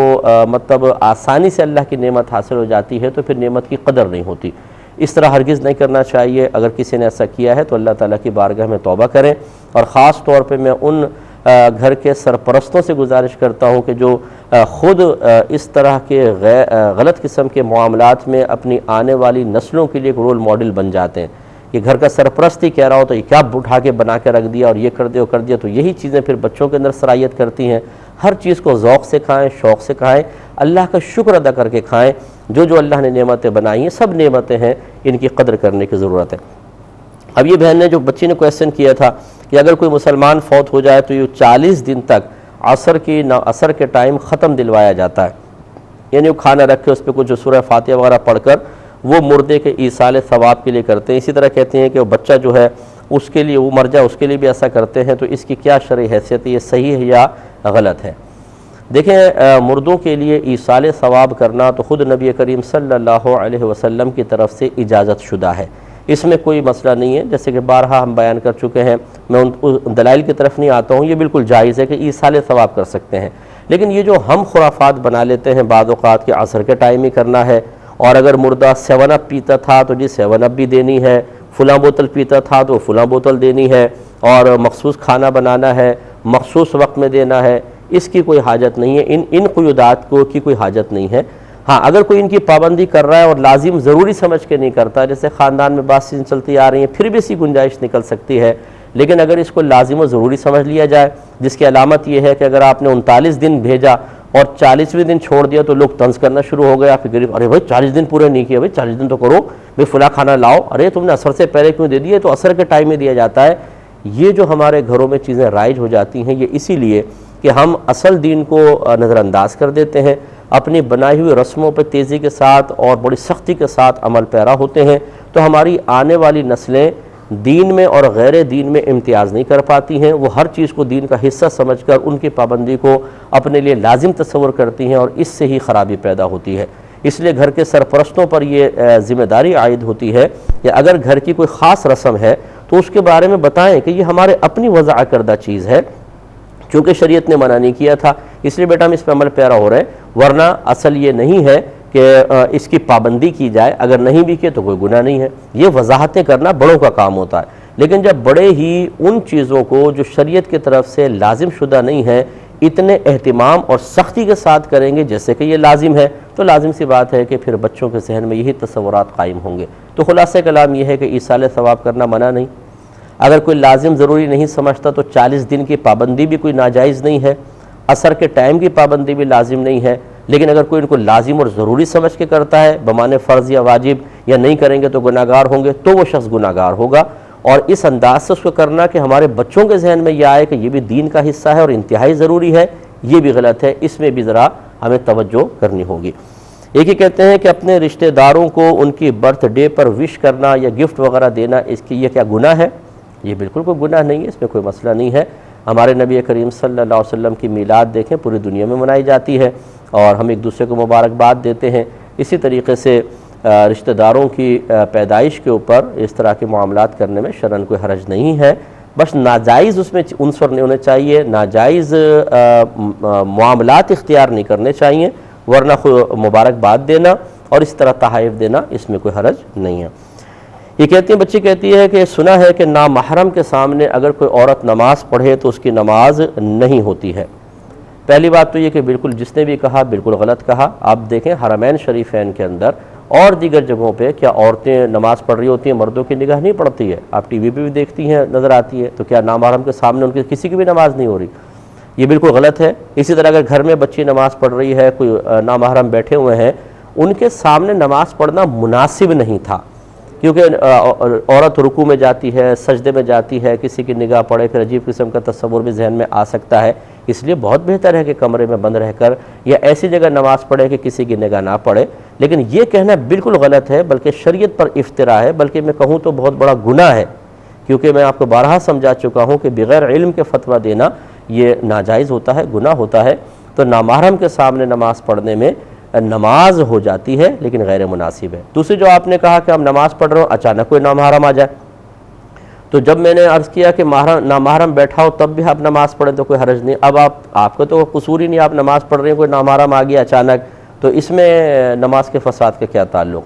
A: مطلب آسانی سے اللہ کی نعمت حاصل ہو جاتی ہے، تو پھر نعمت کی قدر نہیں ہوتی۔ اس طرح ہرگز نہیں کرنا چاہیے۔ اگر کسی نے ایسا کیا ہے تو اللہ تعالیٰ کی بارگاہ میں توبہ کریں، اور خاص طور پہ میں ان گھر کے سرپرستوں سے گزارش کرتا ہوں کہ جو خود اس طرح کے غلط قسم کے معاملات میں اپنی آنے والی نسلوں کے لیے ایک رول ماڈل بن جاتے ہیں۔ کہ گھر کا سرپرست ہی کہہ رہا ہو تو یہ کیا اٹھا کے بنا کے رکھ دیا اور یہ کر دیا وہ کر دیا، تو یہی چیزیں پھر بچوں کے اندر سرایت کرتی ہیں۔ ہر چیز کو ذوق سے کھائیں، شوق سے کھائیں، اللہ کا شکر ادا کر کے کھائیں۔ جو اللہ نے نعمتیں بنائی ہیں سب نعمتیں ہیں، ان کی قدر کرنے کی ضرورت ہے۔ اب یہ بہن نے جو بچی نے کویسچن کیا تھا کہ اگر کوئی مسلمان فوت ہو جائے تو یہ 40 دن تک عصر کے ٹائم ختم دلوایا جاتا ہے، یعنی وہ کھانا رکھے اس پہ کچھ جو سورہ فاتحہ وغیرہ پڑھ کر وہ مردے کے ایصال ثواب کے لیے کرتے ہیں۔ اسی طرح کہتے ہیں کہ وہ بچہ جو ہے اس کے لیے وہ مر جائے اس کے لیے بھی ایسا کرتے ہیں، تو اس کی کیا شرعی حیثیت ہے، یہ صحیح ہے یا غلط ہے؟ دیکھیں مردوں کے لیے ایصال ثواب کرنا تو خود نبی کریم صلی اللہ علیہ وسلم کی طرف سے اجازت شدہ ہے، اس میں کوئی مسئلہ نہیں ہے۔ جیسے کہ بارہا ہم بیان کر چکے ہیں، میں ان دلائل کی طرف نہیں آتا ہوں، یہ بالکل جائز ہے کہ ایصال ثواب کر سکتے ہیں۔ لیکن یہ جو ہم خرافات بنا لیتے ہیں بعض اوقات کے عصر کے ٹائم ہی کرنا ہے، اور اگر مردہ 7 اپ پیتا تھا تو جی 7 اپ بھی دینی ہے، فلاں بوتل پیتا تھا تو فلاں بوتل دینی ہے، اور مخصوص کھانا بنانا ہے، مخصوص وقت میں دینا ہے، اس کی کوئی حاجت نہیں ہے، ان قیودات کو کی کوئی حاجت نہیں ہے۔ ہاں اگر کوئی ان کی پابندی کر رہا ہے اور لازم ضروری سمجھ کے نہیں کرتا، جیسے خاندان میں بات چیزیں چلتی آ رہی ہیں، پھر بھی اسی گنجائش نکل سکتی ہے، لیکن اگر اس کو لازم و ضروری سمجھ لیا جائے، جس کی علامت یہ ہے کہ اگر آپ نے 39 دن بھیجا اور 40ویں دن چھوڑ دیا تو لوگ طنز کرنا شروع ہو گیا، پھر غریب ارے بھائی 40 دن پورے نہیں کیے، بھائی 40 دن تو کرو، بھائی فلاں کھانا لاؤ، ارے تم نے عصر سے پہلے کیوں دے دیے، تو عصر کے ٹائم میں دیا جاتا ہے۔ یہ جو ہمارے گھروں میں چیزیں رائج ہو جاتی ہیں یہ اسی لیے کہ ہم اصل دین کو نظر انداز کر دیتے ہیں، اپنی بنائی ہوئی رسموں پہ تیزی کے ساتھ اور بڑی سختی کے ساتھ عمل پیرا ہوتے ہیں، تو ہماری آنے والی نسلیں دین میں اور غیر دین میں امتیاز نہیں کر پاتی ہیں، وہ ہر چیز کو دین کا حصہ سمجھ کر ان کی پابندی کو اپنے لیے لازم تصور کرتی ہیں، اور اس سے ہی خرابی پیدا ہوتی ہے۔ اس لیے گھر کے سرپرستوں پر یہ ذمہ داری عائد ہوتی ہے کہ اگر گھر کی کوئی خاص رسم ہے تو اس کے بارے میں بتائیں کہ یہ ہمارے اپنی وضع کردہ چیز ہے، چونکہ شریعت نے منع نہیں کیا تھا اس لیے بیٹا ہم اس پہ عمل پیرا ہو رہے ہیں، ورنہ اصل یہ نہیں ہے کہ اس کی پابندی کی جائے، اگر نہیں بھی کیے تو کوئی گناہ نہیں ہے۔ یہ وضاحتیں کرنا بڑوں کا کام ہوتا ہے، لیکن جب بڑے ہی ان چیزوں کو جو شریعت کی طرف سے لازم شدہ نہیں ہے اتنے اہتمام اور سختی کے ساتھ کریں گے جیسے کہ یہ لازم ہے، تو لازم سی بات ہے کہ پھر بچوں کے ذہن میں یہی تصورات قائم ہوں گے۔ تو خلاصہ کلام یہ ہے کہ ایصال ثواب کرنا منع نہیں، اگر کوئی لازم ضروری نہیں سمجھتا تو 40 دن کی پابندی بھی کوئی ناجائز نہیں ہے، عصر کے ٹائم کی پابندی بھی لازم نہیں ہے، لیکن اگر کوئی ان کو لازم اور ضروری سمجھ کے کرتا ہے بمعنی فرض یا واجب، یا نہیں کریں گے تو گناہگار ہوں گے، تو وہ شخص گناہگار ہوگا۔ اور اس انداز سے اس کو کرنا کہ ہمارے بچوں کے ذہن میں یہ آئے کہ یہ بھی دین کا حصہ ہے اور انتہائی ضروری ہے، یہ بھی غلط ہے، اس میں بھی ذرا ہمیں توجہ کرنی ہوگی۔ ایک ہی کہتے ہیں کہ اپنے رشتہ داروں کو ان کی برتھ ڈے پر وش کرنا یا گفٹ وغیرہ دینا، اس کی یہ کیا گناہ ہے؟ یہ بالکل کوئی گناہ نہیں ہے، اس میں کوئی مسئلہ نہیں ہے۔ ہمارے نبی کریم صلی اللہ علیہ وسلم کی میلاد دیکھیں پوری دنیا میں منائی جاتی ہے اور ہم ایک دوسرے کو مبارکباد دیتے ہیں۔ اسی طریقے سے رشتہ داروں کی پیدائش کے اوپر اس طرح کے معاملات کرنے میں شرعاً کوئی حرج نہیں ہے، بس ناجائز اس میں عنصر نہیں ہونے چاہیے، ناجائز معاملات اختیار نہیں کرنے چاہیے، ورنہ مبارکباد دینا اور اس طرح تحائف دینا اس میں کوئی حرج نہیں ہے۔ یہ کہتی ہیں، بچی کہتی ہے کہ سنا ہے کہ نامحرم کے سامنے اگر کوئی عورت نماز پڑھے تو اس کی نماز نہیں ہوتی ہے۔ پہلی بات تو یہ کہ بالکل جس نے بھی کہا بالکل غلط کہا۔ آپ دیکھیں حرمین شریفین کے اندر اور دیگر جگہوں پہ کیا عورتیں نماز پڑھ رہی ہوتی ہیں، مردوں کی نگاہ نہیں پڑتی ہے؟ آپ ٹی وی پہ بھی دیکھتی ہیں، نظر آتی ہے، تو کیا نامحرم کے سامنے ان کی کسی کی بھی نماز نہیں ہو رہی؟ یہ بالکل غلط ہے۔ اسی طرح اگر گھر میں بچی نماز پڑھ رہی ہے، کوئی نامحرم بیٹھے ہوئے ہیں، ان کے سامنے نماز پڑھنا مناسب نہیں تھا، کیونکہ عورت رکوع میں جاتی ہے، سجدے میں جاتی ہے، کسی کی نگاہ پڑے پھر عجیب قسم کا تصور بھی ذہن میں آ سکتا ہے۔ اس لیے بہت بہتر ہے کہ کمرے میں بند رہ کر یا ایسی جگہ نماز پڑھے کہ کسی کی نگاہ نہ پڑے۔ لیکن یہ کہنا بالکل غلط ہے، بلکہ شریعت پر افتراء ہے، بلکہ میں کہوں تو بہت بڑا گناہ ہے، کیونکہ میں آپ کو بارہا سمجھا چکا ہوں کہ بغیر علم کے فتویٰ دینا یہ ناجائز ہوتا ہے، گناہ ہوتا ہے۔ تو نامحرم کے سامنے نماز پڑھنے میں نماز ہو جاتی ہے لیکن غیر مناسب ہے۔ دوسری جو آپ نے کہا کہ ہم نماز پڑھ رہے ہوں، اچانک کوئی نامحرم آ جائے، تو جب میں نے عرض کیا کہ نامحرم بیٹھا ہو تب بھی آپ نماز پڑھیں تو کوئی حرج نہیں۔ اب آپ کو تو قصور ہی نہیں، آپ نماز پڑھ رہے ہیں، کوئی نامحرم آ گیا اچانک، تو اس میں نماز کے فساد کا کیا تعلق؟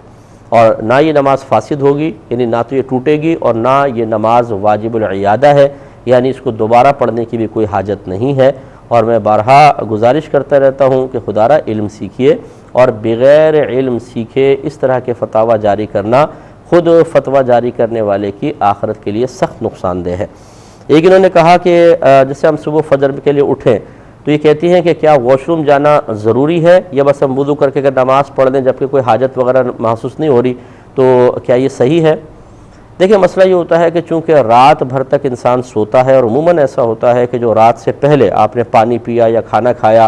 A: اور نہ یہ نماز فاسد ہوگی، یعنی نہ تو یہ ٹوٹے گی، اور نہ یہ نماز واجب العیادہ ہے، یعنی اس کو دوبارہ پڑھنے کی بھی کوئی حاجت نہیں ہے۔ اور میں بارہا گزارش کرتا رہتا ہوں کہ خدا را علم سیکھیے، اور بغیر علم سیکھے اس طرح کے فتاویٰ جاری کرنا خود فتویٰ جاری کرنے والے کی آخرت کے لیے سخت نقصان دہ ہے۔ ایک انہوں نے کہا کہ جیسے ہم صبح فجر کے لیے اٹھیں تو یہ کہتی ہیں کہ کیا واش روم جانا ضروری ہے، یا بس ہم وضو کر کے اگر نماز پڑھ لیں جبکہ کوئی حاجت وغیرہ محسوس نہیں ہو رہی تو کیا یہ صحیح ہے؟ دیکھیں مسئلہ یہ ہوتا ہے کہ چونکہ رات بھر تک انسان سوتا ہے، اور عموماً ایسا ہوتا ہے کہ جو رات سے پہلے آپ نے پانی پیا یا کھانا کھایا،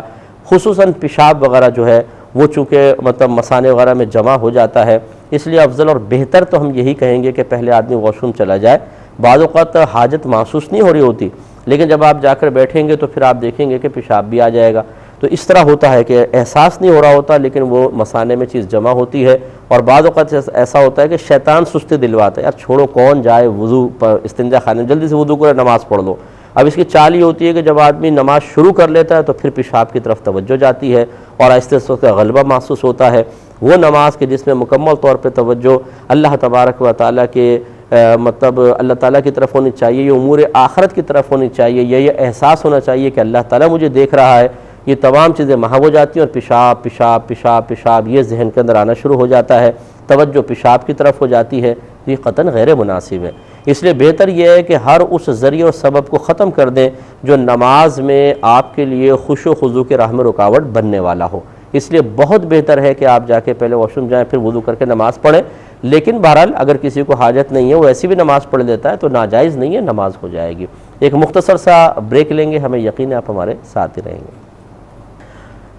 A: خصوصاً پیشاب وغیرہ جو ہے وہ چونکہ مثانے وغیرہ میں جمع ہو جاتا ہے، اس لیے افضل اور بہتر تو ہم یہی کہیں گے کہ پہلے آدمی واش روم چلا جائے۔ بعض اوقات حاجت محسوس نہیں ہو رہی ہوتی، لیکن جب آپ جا کر بیٹھیں گے تو پھر آپ دیکھیں گے کہ پیشاب بھی آ جائے گا۔ تو اس طرح ہوتا ہے کہ احساس نہیں ہو رہا ہوتا لیکن وہ مثانے میں چیز جمع ہوتی ہے، اور بعض اوقات ایسا ہوتا ہے کہ شیطان سستی دلواتا ہے، یار چھوڑو کون جائے وضو استنجا خانے، جلدی سے وضو کرے نماز پڑھ لو۔ اب اس کی چال یہ ہوتی ہے کہ جب آدمی نماز شروع کر لیتا ہے تو پھر پیشاب کی طرف توجہ جاتی ہے، اور آہستہ آہستہ اس کا غلبہ محسوس ہوتا ہے۔ وہ نماز کے جس میں مکمل طور پہ توجہ اللہ تبارک و تعالیٰ کے اللہ تعالیٰ کی طرف ہونی چاہیے، یہ امور آخرت کی طرف ہونی چاہیے، یہ احساس ہونا چاہیے کہ اللہ تعالیٰ مجھے دیکھ رہا ہے، یہ تمام چیزیں محو ہو جاتی ہیں، اور پیشاب پیشاب پیشاب پیشاب یہ ذہن کے اندر آنا شروع ہو جاتا ہے، توجہ پیشاب کی طرف ہو جاتی ہے، یہ قطعاً غیر مناسب ہے۔ اس لیے بہتر یہ ہے کہ ہر اس ذریعے اور سبب کو ختم کر دیں جو نماز میں آپ کے لیے خوش و خضوع کے راہ میں رکاوٹ بننے والا ہو۔ اس لیے بہت بہتر ہے کہ آپ جا کے پہلے واش روم جائیں، پھر وضو کر کے نماز پڑھیں، لیکن بہرحال اگر کسی کو حاجت نہیں ہے، وہ ایسی بھی نماز پڑھ لیتا ہے تو ناجائز نہیں ہے، نماز ہو جائے گی۔ ایک مختصر سا بریک لیں گے، ہمیں یقین ہے آپ ہمارے ساتھ ہی رہیں گے۔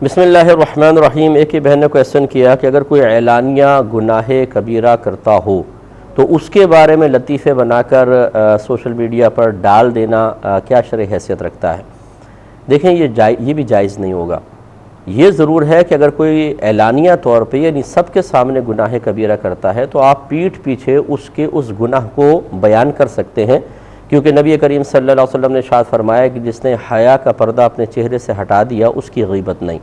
A: بسم اللہ الرحمن الرحیم۔ ایک ہی بہن نے کویسچن کیا کہ اگر کوئی اعلانیہ گناہ کبیرہ کرتا ہو تو اس کے بارے میں لطیفے بنا کر سوشل میڈیا پر ڈال دینا کیا شرعی حیثیت رکھتا ہے؟ دیکھیں یہ بھی جائز نہیں ہوگا۔ یہ ضرور ہے کہ اگر کوئی اعلانیہ طور پہ یعنی سب کے سامنے گناہ کبیرہ کرتا ہے تو آپ پیٹھ پیچھے اس گناہ کو بیان کر سکتے ہیں، کیونکہ نبی کریم صلی اللہ علیہ وسلم نے ارشاد فرمایا کہ جس نے حیا کا پردہ اپنے چہرے سے ہٹا دیا اس کی غیبت نہیں،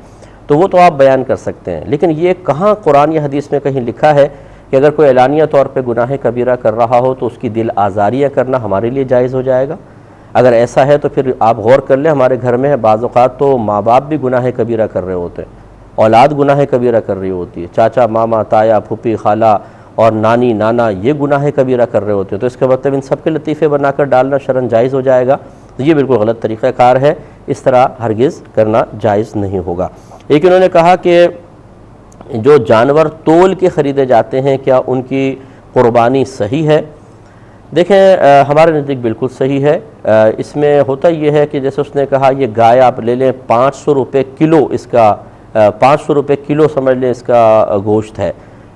A: تو وہ تو آپ بیان کر سکتے ہیں۔ لیکن یہ کہاں قرآن یا حدیث میں کہیں لکھا ہے کہ اگر کوئی اعلانیہ طور پہ گناہ کبیرہ کر رہا ہو تو اس کی دل آزاریاں کرنا ہمارے لیے جائز ہو جائے گا؟ اگر ایسا ہے تو پھر آپ غور کر لیں، ہمارے گھر میں بعض اوقات تو ماں باپ بھی گناہ کبیرہ کر رہے ہوتے ہیں، اولاد گناہ کبیرہ کر رہی ہوتی ہے، چاچا ماما تایا پھوپھی خالہ اور نانی نانا یہ گناہ کبیرہ کر رہے ہوتے ہیں، تو اس کا مطلب ان سب کے لطیفے بنا کر ڈالنا شرعاً جائز ہو جائے گا؟ تو یہ بالکل غلط طریقہ کار ہے، اس طرح ہرگز کرنا جائز نہیں ہوگا۔ ایک انہوں نے کہا کہ جو جانور تول کے خریدے جاتے ہیں کیا ان کی قربانی صحیح ہے؟ دیکھیں ہمارے نزدیک بالکل صحیح ہے۔ اس میں ہوتا یہ ہے کہ جیسے اس نے کہا یہ گائے آپ لے لیں 500 روپے کلو، اس کا 500 روپے کلو سمجھ لیں اس کا گوشت ہے،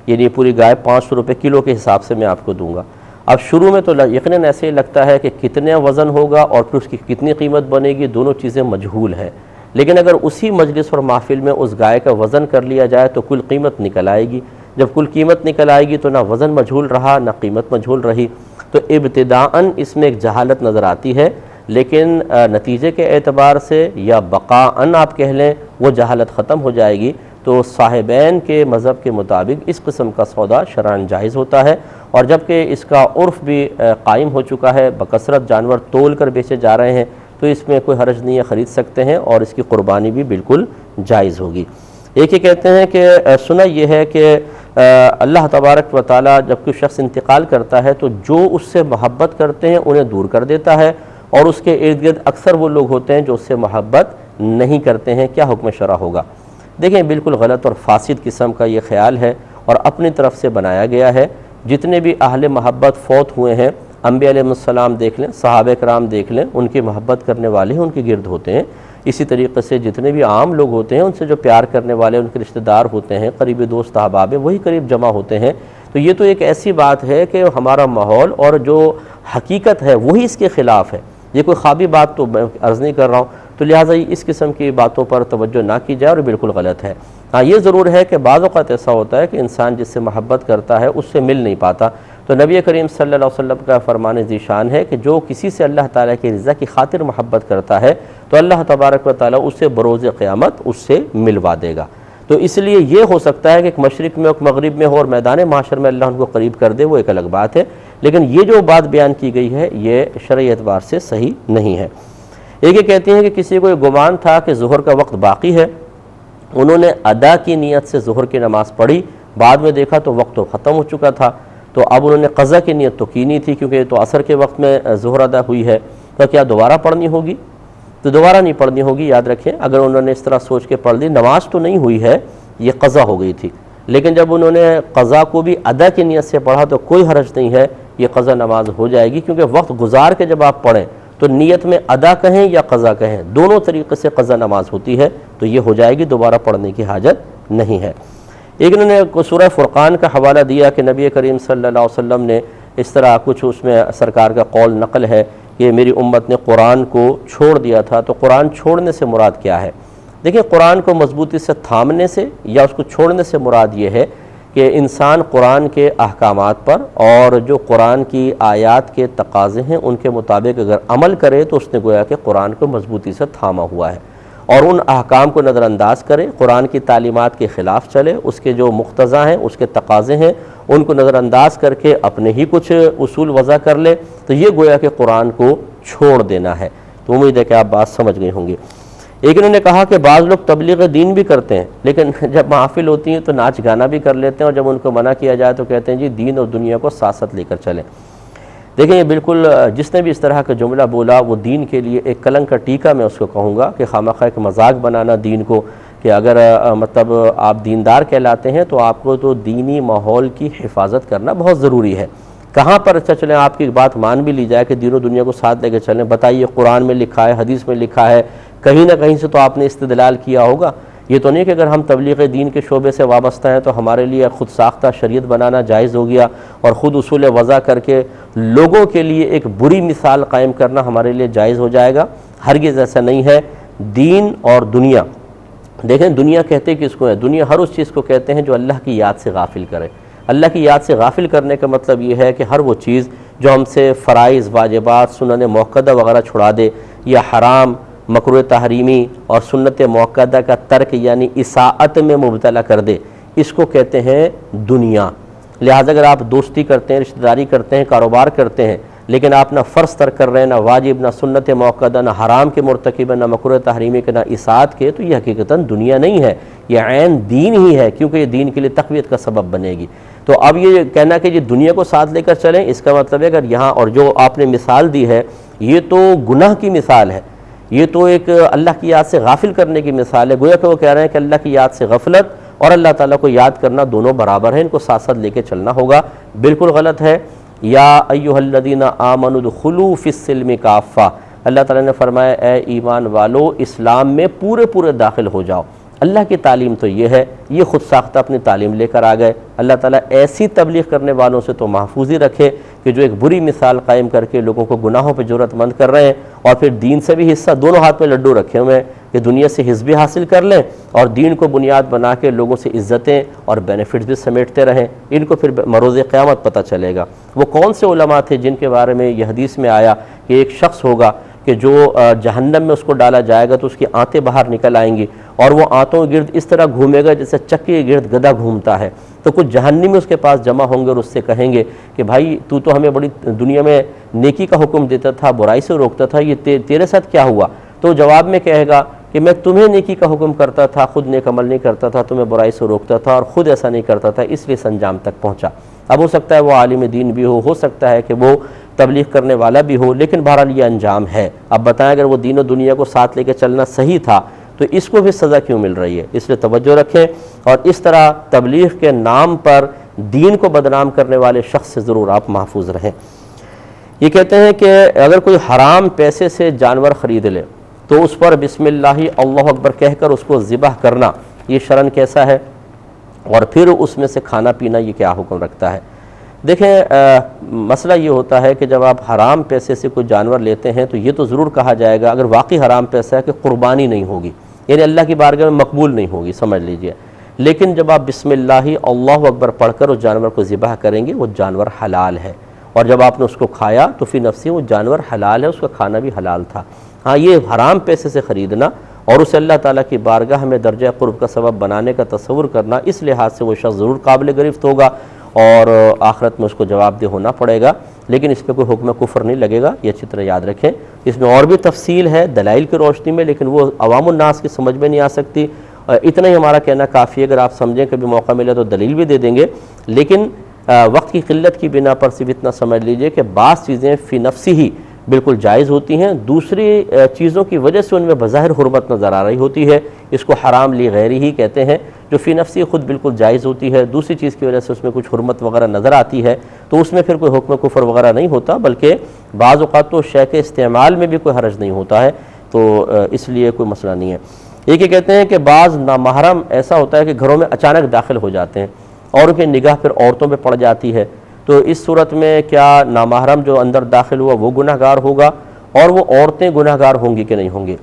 A: یعنی پوری گائے 500 روپے کلو کے حساب سے میں آپ کو دوں گا۔ اب شروع میں تو یقیناً ایسے ہی لگتا ہے کہ کتنے وزن ہوگا اور پھر اس کی کتنی قیمت بنے گی، دونوں چیزیں مجہول ہیں، لیکن اگر اسی مجلس اور محفل میں اس گائے کا وزن کر لیا جائے تو کل قیمت نکل آئے گی۔ جب کل قیمت نکل آئے گی تو نہ وزن مجھول رہا نہ قیمت مجھول رہی. تو ابتداءً اس میں ایک جہالت نظر آتی ہے، لیکن نتیجے کے اعتبار سے یا بقاءً آپ کہہ لیں وہ جہالت ختم ہو جائے گی. تو صاحبین کے مذہب کے مطابق اس قسم کا سودا شرعاً جائز ہوتا ہے، اور جبکہ اس کا عرف بھی قائم ہو چکا ہے، بکثرت جانور تول کر بیچے جا رہے ہیں، تو اس میں کوئی حرج نہیں ہے، خرید سکتے ہیں اور اس کی قربانی بھی بالکل جائز ہوگی. ایک یہ کہتے ہیں کہ سنا یہ ہے کہ اللہ تبارک و تعالیٰ جب کوئی شخص انتقال کرتا ہے تو جو اس سے محبت کرتے ہیں انہیں دور کر دیتا ہے، اور اس کے ارد گرد اکثر وہ لوگ ہوتے ہیں جو اس سے محبت نہیں کرتے ہیں. کیا حکم شرع ہوگا؟ دیکھیں بالکل غلط اور فاسد قسم کا یہ خیال ہے اور اپنی طرف سے بنایا گیا ہے. جتنے بھی اہل محبت فوت ہوئے ہیں، انبیاء علیہ السلام دیکھ لیں، صحابہ کرام دیکھ لیں، ان کی محبت کرنے والے ہی ان کے گرد ہوتے ہیں. اسی طریقے سے جتنے بھی عام لوگ ہوتے ہیں ان سے جو پیار کرنے والے ان کے رشتہ دار ہوتے ہیں، قریبی دوست احباب ہیں، وہی قریب جمع ہوتے ہیں. تو یہ تو ایک ایسی بات ہے کہ ہمارا ماحول اور جو حقیقت ہے وہی اس کے خلاف ہے. یہ کوئی خوابی بات تو میں عرض نہیں کر رہا ہوں، تو لہٰذا اس قسم کی باتوں پر توجہ نہ کی جائے اور بالکل غلط ہے. ہاں یہ ضرور ہے کہ بعض اوقات ایسا ہوتا ہے کہ انسان جس سے محبت کرتا ہے اس سے مل نہیں پاتا. تو نبی کریم صلی اللہ علیہ وسلم کا فرمان ذیشان ہے کہ جو کسی سے اللہ تعالیٰ کی رضا کی خاطر محبت کرتا ہے تو اللہ تبارک و تعالیٰ اسے بروز قیامت اس سے ملوا دے گا. تو اس لیے یہ ہو سکتا ہے کہ ایک مشرق میں ایک مغرب میں ہو اور میدان معاشر میں اللہ ان کو قریب کر دے، وہ ایک الگ بات ہے، لیکن یہ جو بات بیان کی گئی ہے یہ شرعی اعتبار سے صحیح نہیں ہے. ایک یہ کہتے ہیں کہ کسی کو یہ گمان تھا کہ ظہر کا وقت باقی ہے، انہوں نے ادا کی نیت سے ظہر کی نماز پڑھی، بعد میں دیکھا تو وقت تو ختم ہو چکا تھا، تو اب انہوں نے قضا کی نیت تو کی نہیں تھی کیونکہ تو عصر کے وقت میں ظہر ادا ہوئی ہے، تو کیا دوبارہ پڑھنی ہوگی؟ تو دوبارہ نہیں پڑھنی ہوگی. یاد رکھیں اگر انہوں نے اس طرح سوچ کے پڑھ لی، نماز تو نہیں ہوئی ہے، یہ قضا ہو گئی تھی، لیکن جب انہوں نے قضا کو بھی ادا کی نیت سے پڑھا تو کوئی حرج نہیں ہے، یہ قضا نماز ہو جائے گی. کیونکہ وقت گزار کے جب آپ پڑھیں تو نیت میں ادا کہیں یا قضا کہیں، دونوں طریقے سے قضا نماز ہوتی ہے، تو یہ ہو جائے گی، دوبارہ پڑھنے کی حاجت نہیں ہے. ایک انہوں نے سورہ فرقان کا حوالہ دیا کہ نبی کریم صلی اللہ علیہ وسلم نے اس طرح کچھ اس میں سرکار کا قول نقل ہے کہ میری امت نے قرآن کو چھوڑ دیا تھا. تو قرآن چھوڑنے سے مراد کیا ہے؟ دیکھیں قرآن کو مضبوطی سے تھامنے سے یا اس کو چھوڑنے سے مراد یہ ہے کہ انسان قرآن کے احکامات پر اور جو قرآن کی آیات کے تقاضے ہیں ان کے مطابق اگر عمل کرے تو اس نے گویا کہ قرآن کو مضبوطی سے تھاما ہوا ہے، اور ان احکام کو نظر انداز کرے، قرآن کی تعلیمات کے خلاف چلے، اس کے جو مقتضا ہیں اس کے تقاضے ہیں ان کو نظر انداز کر کے اپنے ہی کچھ اصول وضع کر لے، تو یہ گویا کہ قرآن کو چھوڑ دینا ہے. تو امید ہے کہ آپ بات سمجھ گئے ہوں گے. ایک انہوں نے کہا کہ بعض لوگ تبلیغ دین بھی کرتے ہیں لیکن جب محافل ہوتی ہیں تو ناچ گانا بھی کر لیتے ہیں، اور جب ان کو منع کیا جائے تو کہتے ہیں جی دین اور دنیا کو ساتھ ساتھ لے کر چلیں. دیکھیں یہ بالکل جس نے بھی اس طرح کا جملہ بولا وہ دین کے لیے ایک کلنک کا ٹیکہ میں اس کو کہوں گا کہ خامخواہ ایک مذاق بنانا دین کو، کہ اگر مطلب آپ دیندار کہلاتے ہیں تو آپ کو تو دینی ماحول کی حفاظت کرنا بہت ضروری ہے. کہاں پر اچھا چلیں آپ کی بات مان بھی لی جائے کہ دین و دنیا کو ساتھ لے کے چلیں، بتائیے قرآن میں لکھا ہے، حدیث میں لکھا ہے، کہیں نہ کہیں سے تو آپ نے استدلال کیا ہوگا. یہ تو نہیں کہ اگر ہم تبلیغ دین کے شعبے سے وابستہ ہیں تو ہمارے لیے خود ساختہ شریعت بنانا جائز ہو گیا اور خود اصول وضع کر کے لوگوں کے لیے ایک بری مثال قائم کرنا ہمارے لیے جائز ہو جائے گا. ہرگز ایسا نہیں ہے. دین اور دنیا، دیکھیں دنیا کہتے کس کو ہے؟ دنیا ہر اس چیز کو کہتے ہیں جو اللہ کی یاد سے غافل کرے. اللہ کی یاد سے غافل کرنے کا مطلب یہ ہے کہ ہر وہ چیز جو ہم سے فرائض، واجبات، سنن موقدہ وغیرہ چھڑا دے، یا حرام، مکروہ تحریمی اور سنت موقدہ کا ترک یعنی اساءت میں مبتلا کر دے، اس کو کہتے ہیں دنیا. لہٰذا اگر آپ دوستی کرتے ہیں، رشتہ داری کرتے ہیں، کاروبار کرتے ہیں، لیکن آپ نہ فرض ترک کر رہے ہیں، نہ واجب، نہ سنت موقدہ، نہ حرام کے مرتکب، نہ مکروہ تحریمی کے، نہ اساءت کے، تو یہ حقیقتاً دنیا نہیں ہے، یہ عین دین ہی ہے، کیونکہ یہ دین کے لیے تقویت کا سبب بنے گی. تو اب یہ کہنا کہ یہ دنیا کو ساتھ لے کر چلیں، اس کا مطلب ہے اگر یہاں اور جو آپ نے مثال دی ہے یہ تو گناہ کی مثال ہے، یہ تو ایک اللہ کی یاد سے غافل کرنے کی مثال ہے. گویا کہ وہ کہہ رہے ہیں کہ اللہ کی یاد سے غفلت اور اللہ تعالیٰ کو یاد کرنا دونوں برابر ہیں، ان کو ساتھ ساتھ لے کے چلنا ہوگا. بالکل غلط ہے. یا ایھا الذین آمنوا ادخلوا فی السلم کافہ، اللہ تعالیٰ نے فرمایا اے ایمان والو اسلام میں پورے پورے داخل ہو جاؤ. اللہ کی تعلیم تو یہ ہے، یہ خود ساختہ اپنی تعلیم لے کر آ گئے. اللہ تعالیٰ ایسی تبلیغ کرنے والوں سے تو محفوظ ہی رکھے کہ جو ایک بری مثال قائم کر کے لوگوں کو گناہوں پہ جرأت مند کر رہے ہیں اور پھر دین سے بھی حصہ، دونوں ہاتھ میں لڈو رکھے ہوئے ہیں کہ دنیا سے حزبی حاصل کر لیں اور دین کو بنیاد بنا کے لوگوں سے عزتیں اور بینیفٹس بھی سمیٹتے رہیں، ان کو پھر مروز قیامت پتہ چلے گا۔ وہ کون سے علماء تھے جن کے بارے میں یہ حدیث میں آیا کہ ایک شخص ہوگا کہ جو جہنم میں اس کو ڈالا جائے گا تو اس کی آنتیں باہر نکل آئیں گی اور وہ آنتوں کے گرد اس طرح گھومے گا جیسے چکی کے گرد گدھا گھومتا ہے۔ تو کچھ جہنمی اس کے پاس جمع ہوں گے اور اس سے کہیں گے کہ بھائی تو ہمیں بڑی دنیا میں نیکی کا حکم دیتا تھا، برائی سے روکتا تھا، یہ تیرے ساتھ کیا ہوا؟ تو جواب میں کہے گا کہ میں تمہیں نیکی کا حکم کرتا تھا، خود نیک عمل نہیں کرتا تھا، تمہیں برائی سے روکتا تھا اور خود ایسا نہیں کرتا تھا، اس لیے اس انجام تک پہنچا۔ اب ہو سکتا ہے وہ عالم دین بھی ہو سکتا ہے کہ وہ تبلیغ کرنے والا بھی ہو، لیکن بہرحال یہ انجام ہے۔ اب بتائیں اگر وہ دین و دنیا کو ساتھ لے کے چلنا صحیح تھا تو اس کو بھی سزا کیوں مل رہی ہے؟ اس لیے توجہ رکھیں اور اس طرح تبلیغ کے نام پر دین کو بدنام کرنے والے شخص سے ضرور آپ محفوظ رہیں۔ یہ کہتے ہیں کہ اگر کوئی حرام پیسے سے جانور خرید لے تو اس پر بسم اللہ اللہ اکبر کہہ کر اس کو ذبح کرنا یہ شرعاً کیسا ہے، اور پھر اس میں سے کھانا پینا یہ کیا حکم رکھتا ہے؟ دیکھیں مسئلہ یہ ہوتا ہے کہ جب آپ حرام پیسے سے کوئی جانور لیتے ہیں تو یہ تو ضرور کہا جائے گا اگر واقعی حرام پیسہ ہے کہ قربانی نہیں ہوگی، یعنی اللہ کی بارگاہ میں مقبول نہیں ہوگی، سمجھ لیجئے۔ لیکن جب آپ بسم اللہ اللہ اکبر پڑھ کر اس جانور کو ذبح کریں گے وہ جانور حلال ہے، اور جب آپ نے اس کو کھایا تو فی نفسی وہ جانور حلال ہے، اس کا کھانا بھی حلال تھا۔ ہاں یہ حرام پیسے سے خریدنا اور اسے اللہ تعالیٰ کی بارگاہ میں درجہ قرب کا سبب بنانے کا تصور کرنا، اس لحاظ سے وہ شخص ضرور قابل گرفت ہوگا اور آخرت میں اس کو جواب دہ ہونا پڑے گا، لیکن اس پہ کوئی حکم کفر نہیں لگے گا، یہ اچھی طرح یاد رکھیں۔ اس میں اور بھی تفصیل ہے دلائل کی روشنی میں، لیکن وہ عوام الناس کی سمجھ میں نہیں آ سکتی۔ اتنا ہی ہمارا کہنا کافی ہے، اگر آپ سمجھیں کبھی موقع ملے تو دلیل بھی دے دیں گے، لیکن وقت کی قلت کی بنا پر صرف اتنا سمجھ لیجئے کہ بعض چیزیں فی نفسی ہی بالکل جائز ہوتی ہیں، دوسری چیزوں کی وجہ سے ان میں بظاہر حرمت نظر آ رہی ہوتی ہے، اس کو حرام لی غیری ہی کہتے ہیں، جو فی نفسی خود بالکل جائز ہوتی ہے، دوسری چیز کی وجہ سے اس میں کچھ حرمت وغیرہ نظر آتی ہے تو اس میں پھر کوئی حکم کفر وغیرہ نہیں ہوتا، بلکہ بعض اوقات تو شے کے استعمال میں بھی کوئی حرج نہیں ہوتا ہے، تو اس لیے کوئی مسئلہ نہیں ہے۔ یہ کہ کہتے ہیں کہ بعض نامحرم ایسا ہوتا ہے کہ گھروں میں اچانک داخل ہو جاتے ہیں اور ان کی نگاہ پھر عورتوں پہ پڑ جاتی ہے، تو اس صورت میں کیا نامحرم جو اندر داخل ہوا وہ گناہ گار ہوگا اور وہ عورتیں گناہ گار ہوں گی کہ نہیں ہوں گی؟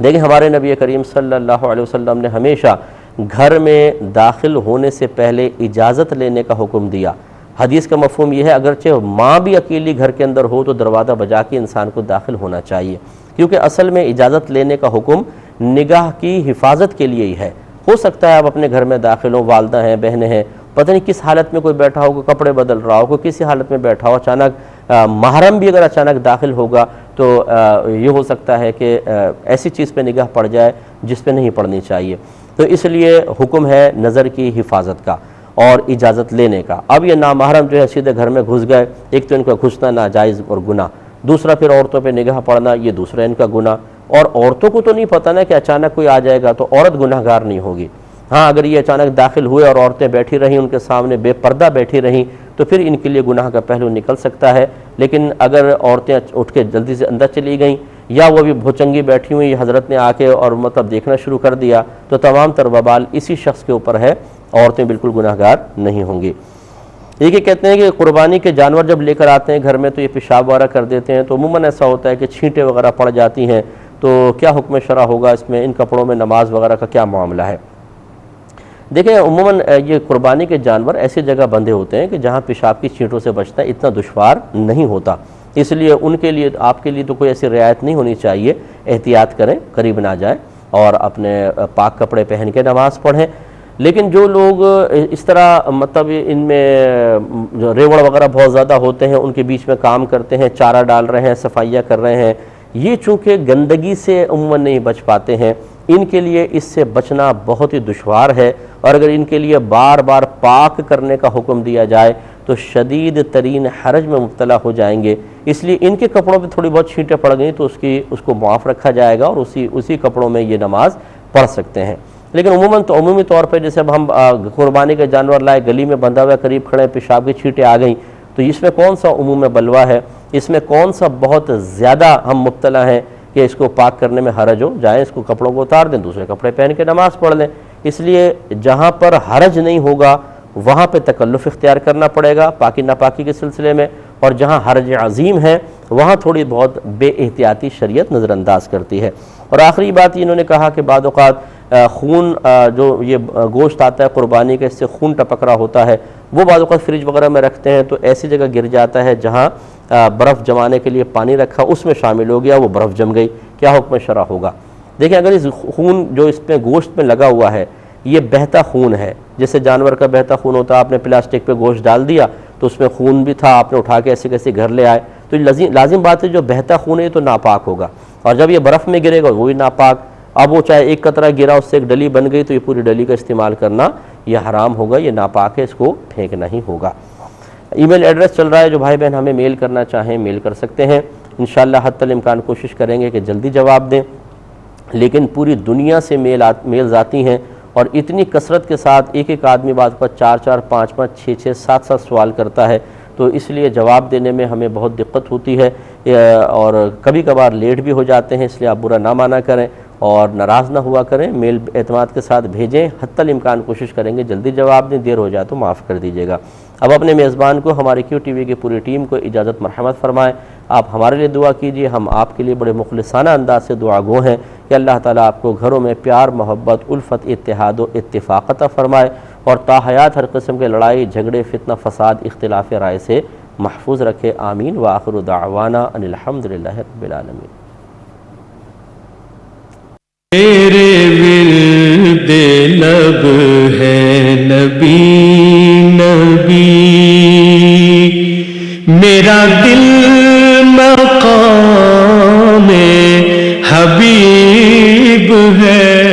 A: دیکھیں ہمارے نبی کریم صلی اللہ علیہ وسلم نے ہمیشہ گھر میں داخل ہونے سے پہلے اجازت لینے کا حکم دیا۔ حدیث کا مفہوم یہ ہے اگرچہ ماں بھی اکیلی گھر کے اندر ہو تو دروازہ بجا کے انسان کو داخل ہونا چاہیے، کیونکہ اصل میں اجازت لینے کا حکم نگاہ کی حفاظت کے لیے ہی ہے۔ ہو سکتا ہے آپ اپنے گھر میں داخل ہوں، والدہ ہیں، بہنیں ہیں، پتہ نہیں کس حالت میں کوئی بیٹھا ہو، کوئی کپڑے بدل رہا ہو، کوئی کسی حالت میں بیٹھا ہو، اچانک محرم بھی اگر اچانک داخل ہوگا تو یہ ہو سکتا ہے کہ ایسی چیز پہ نگاہ پڑ جائے جس پہ نہیں پڑنی چاہیے، تو اس لیے حکم ہے نظر کی حفاظت کا اور اجازت لینے کا۔ اب یہ نامحرم جو ہے سیدھے گھر میں گھس گئے، ایک تو ان کا گھسنا ناجائز اور گناہ، دوسرا پھر عورتوں پہ نگاہ پڑنا یہ دوسرا ان کا گناہ، اور عورتوں کو تو نہیں پتہ نا کہ اچانک کوئی آ جائے گا تو عورت گناہ گار نہیں ہوگی۔ ہاں اگر یہ اچانک داخل ہوئے اور عورتیں بیٹھی رہیں، ان کے سامنے بے پردہ بیٹھی رہیں تو پھر ان کے لیے گناہ کا پہلو نکل سکتا ہے، لیکن اگر عورتیں اٹھ کے جلدی سے اندر چلی گئیں یا وہ بھی بھوچنگی بیٹھی ہوئی حضرت نے آ کے اور مطلب دیکھنا شروع کر دیا تو تمام تر وبال اسی شخص کے اوپر ہے، عورتیں بالکل گناہ گار نہیں ہوں گی۔ یہ کہتے ہیں کہ قربانی کے جانور جب لے کر آتے ہیں گھر میں تو یہ پیشاب وغیرہ کر دیتے ہیں، تو عموماً ایسا ہوتا ہے کہ چھینٹیں وغیرہ پڑ جاتی ہیں، تو کیا حکم شرع ہوگا اس میں؟ ان کپڑوں میں نماز وغیرہ کا کیا معاملہ ہے؟ دیکھیں عموماً یہ قربانی کے جانور ایسی جگہ بندھے ہوتے ہیں کہ جہاں پیشاب کی چھینٹوں سے بچنا اتنا دشوار نہیں ہوتا، اس لیے ان کے لیے آپ کے لیے تو کوئی ایسی رعایت نہیں ہونی چاہیے، احتیاط کریں، قریب نہ جائیں اور اپنے پاک کپڑے پہن کے نماز پڑھیں۔ لیکن جو لوگ اس طرح مطلب ان میں جو ریوڑ وغیرہ بہت زیادہ ہوتے ہیں، ان کے بیچ میں کام کرتے ہیں، چارہ ڈال رہے ہیں، صفائیاں کر رہے ہیں، یہ چونکہ گندگی سے عموماً نہیں بچ پاتے ہیں، ان کے لیے اس سے بچنا بہت ہی دشوار ہے، اور اگر ان کے لیے بار بار پاک کرنے کا حکم دیا جائے تو شدید ترین حرج میں مبتلا ہو جائیں گے، اس لیے ان کے کپڑوں پہ تھوڑی بہت چھینٹیں پڑ گئیں تو اس کو معاف رکھا جائے گا اور اسی کپڑوں میں یہ نماز پڑھ سکتے ہیں۔ لیکن عمومی طور پہ جیسے اب ہم قربانی کے جانور لائے، گلی میں بندھا ہوا قریب کھڑے، پیشاب کی چھینٹیں آ گئیں، تو اس میں کون سا عموم بلوہ ہے، اس میں کون سا بہت زیادہ ہم مبتلا ہیں کہ اس کو پاک کرنے میں حرج ہو جائے؟ اس کو کپڑوں کو اتار دیں، دوسرے کپڑے پہن کے نماز پڑھ لیں۔ اس لیے جہاں پر حرج نہیں ہوگا وہاں پہ تکلف اختیار کرنا پڑے گا پاکی ناپاکی کے سلسلے میں، اور جہاں حرج عظیم ہے وہاں تھوڑی بہت بے احتیاطی شریعت نظر انداز کرتی ہے۔ اور آخری بات انہوں نے کہا کہ بعض اوقات خون جو یہ گوشت آتا ہے قربانی کا، اس سے خون ٹپک رہا ہوتا ہے، وہ بعض اوقات فریج وغیرہ میں رکھتے ہیں تو ایسی جگہ گر جاتا ہے جہاں برف جمانے کے لیے پانی رکھا، اس میں شامل ہو گیا، وہ برف جم گئی، کیا حکم شرع ہوگا؟ دیکھیں اگر اس خون جو اس پہ گوشت میں لگا ہوا ہے یہ بہتا خون ہے، جیسے جانور کا بہتا خون ہوتا ہے، آپ نے پلاسٹک پہ گوشت ڈال دیا تو اس میں خون بھی تھا، آپ نے اٹھا کے ایسے کیسے گھر لے آئے، تو لازم بات ہے جو بہتا خون ہے تو ناپاک ہوگا، اور جب یہ برف میں گرے گا وہ بھی ناپاک۔ اب وہ چاہے ایک قطرہ گرا اس سے ایک ڈلی بن گئی تو یہ پوری ڈلی کا استعمال کرنا یہ حرام ہوگا، یہ ناپاک ہے، اس کو پھینکنا ہی ہوگا۔ ای میل ایڈریس چل رہا ہے، جو بھائی بہن ہمیں میل کرنا چاہیں میل کر سکتے ہیں، انشاءاللہ حتی الامکان کوشش کریں گے کہ جلدی جواب دیں، لیکن پوری دنیا سے میلز آتی ہیں اور اتنی کثرت کے ساتھ ایک ایک آدمی بعد پر 4 5 5 6 7 سوال کرتا ہے، تو اس لیے جواب دینے میں ہمیں بہت دقت ہوتی ہے اور کبھی کبھار لیٹ بھی ہو جاتے ہیں، اس لیے آپ برا نہ مانا کریں اور ناراض نہ ہوا کریں، میل اعتماد کے ساتھ بھیجیں، حتی الامکان کوشش کریں گے جلدی جواب دیں، دیر ہو جائے تو معاف کر دیجیے گا۔ اب اپنے میزبان کو، ہمارے کیو ٹی وی کی پوری ٹیم کو اجازت مرحمت فرمائیں، آپ ہمارے لیے دعا کیجیے، ہم آپ کے لیے بڑے مخلصانہ انداز سے دعا گو ہیں کہ اللہ تعالیٰ آپ کو گھروں میں پیار، محبت، الفت، اتحاد و اتفاق عطا فرمائے اور تا حیات ہر قسم کے لڑائی، جھگڑے، فتنہ، فساد، اختلاف رائے سے محفوظ رکھے، آمین۔ وآخر دعوانا ان الحمدللہ رب العالمین۔
E: میرے ورد لب ہے نبی نبی، میرا دل مقام حبیب ہے۔